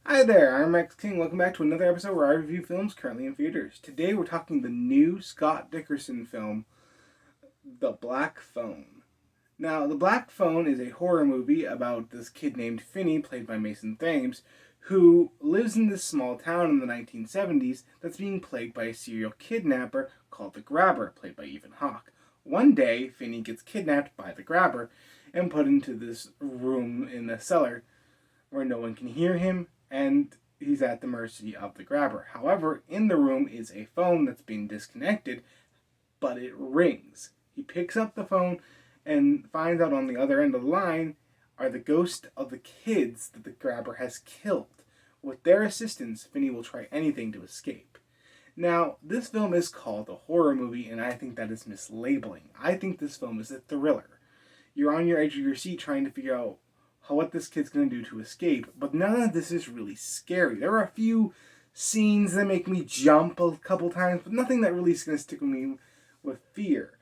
Hi there, I'm Rex King. Welcome back to another episode where I review films currently in theaters. Today we're talking the new Scott Dickerson film, The Black Phone. Now, The Black Phone is a horror movie about this kid named Finney, played by Mason Thames, who lives in this small town in the 1970s that's being plagued by a serial kidnapper called the Grabber, played by Ethan Hawke. One day, Finney gets kidnapped by the Grabber and put into this room in the cellar where no one can hear him, and he's at the mercy of the Grabber. However, in the room is a phone that's been disconnected, but it rings. He picks up the phone and finds out on the other end of the line are the ghosts of the kids that the Grabber has killed. With their assistance, Finney will try anything to escape. Now, this film is called a horror movie, and I think that is mislabeling. I think this film is a thriller. You're on your edge of your seat trying to figure out what this kid's going to do to escape, but none of this is really scary. There are a few scenes that make me jump a couple times, but nothing that really is going to stick with me with fear.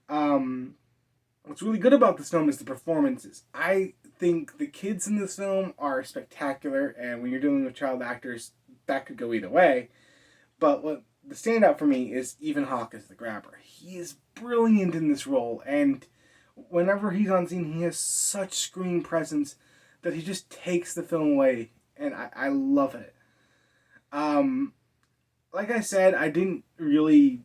What's really good about this film is the performances. I think the kids in this film are spectacular, and when you're dealing with child actors, that could go either way. But what the standout for me is Ethan Hawke as the Grabber. He is brilliant in this role, and whenever he's on scene, he has such screen presence that he just takes the film away, and I love it. Like I said, I didn't really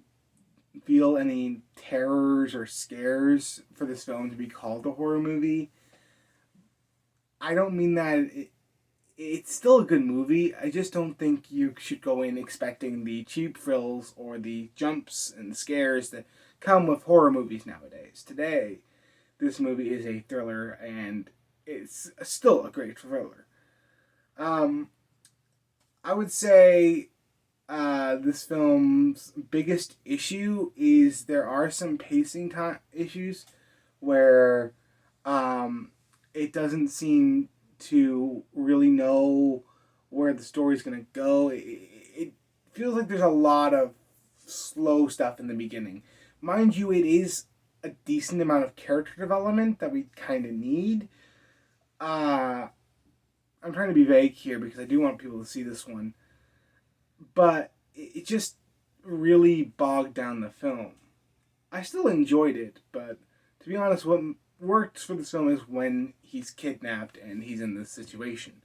feel any terrors or scares for this film to be called a horror movie. I don't mean that it's still a good movie. I just don't think you should go in expecting the cheap thrills or the jumps and scares that come with horror movies nowadays. Today, this movie is a thriller, and it's still a great thriller. I would say this film's biggest issue is there are some pacing issues where it doesn't seem to really know where the story's going to go. It feels like there's a lot of slow stuff in the beginning. Mind you, it is a decent amount of character development that we kind of need. I'm trying to be vague here because I do want people to see this one, but it just really bogged down the film. I still enjoyed it, but to be honest, what works for this film is when he's kidnapped and he's in this situation.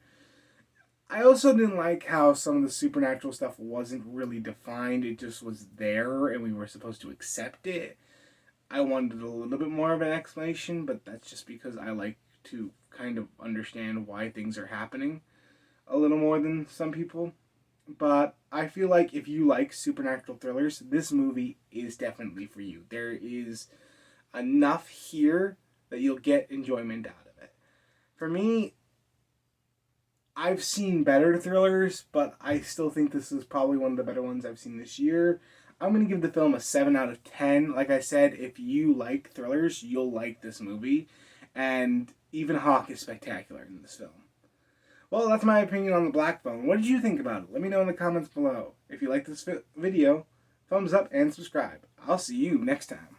I also didn't like how some of the supernatural stuff wasn't really defined. It just was there and we were supposed to accept it. I wanted a little bit more of an explanation, but that's just because I like to kind of understand why things are happening a little more than some people. But I feel like if you like supernatural thrillers, this movie is definitely for you. There is enough here that you'll get enjoyment out of it. For me, I've seen better thrillers, but I still think this is probably one of the better ones I've seen this year. I'm going to give the film a 7 out of 10. Like I said, if you like thrillers, you'll like this movie. And Ethan Hawke is spectacular in this film. Well, that's my opinion on The Black Phone. What did you think about it? Let me know in the comments below. If you like this video, thumbs up and subscribe. I'll see you next time.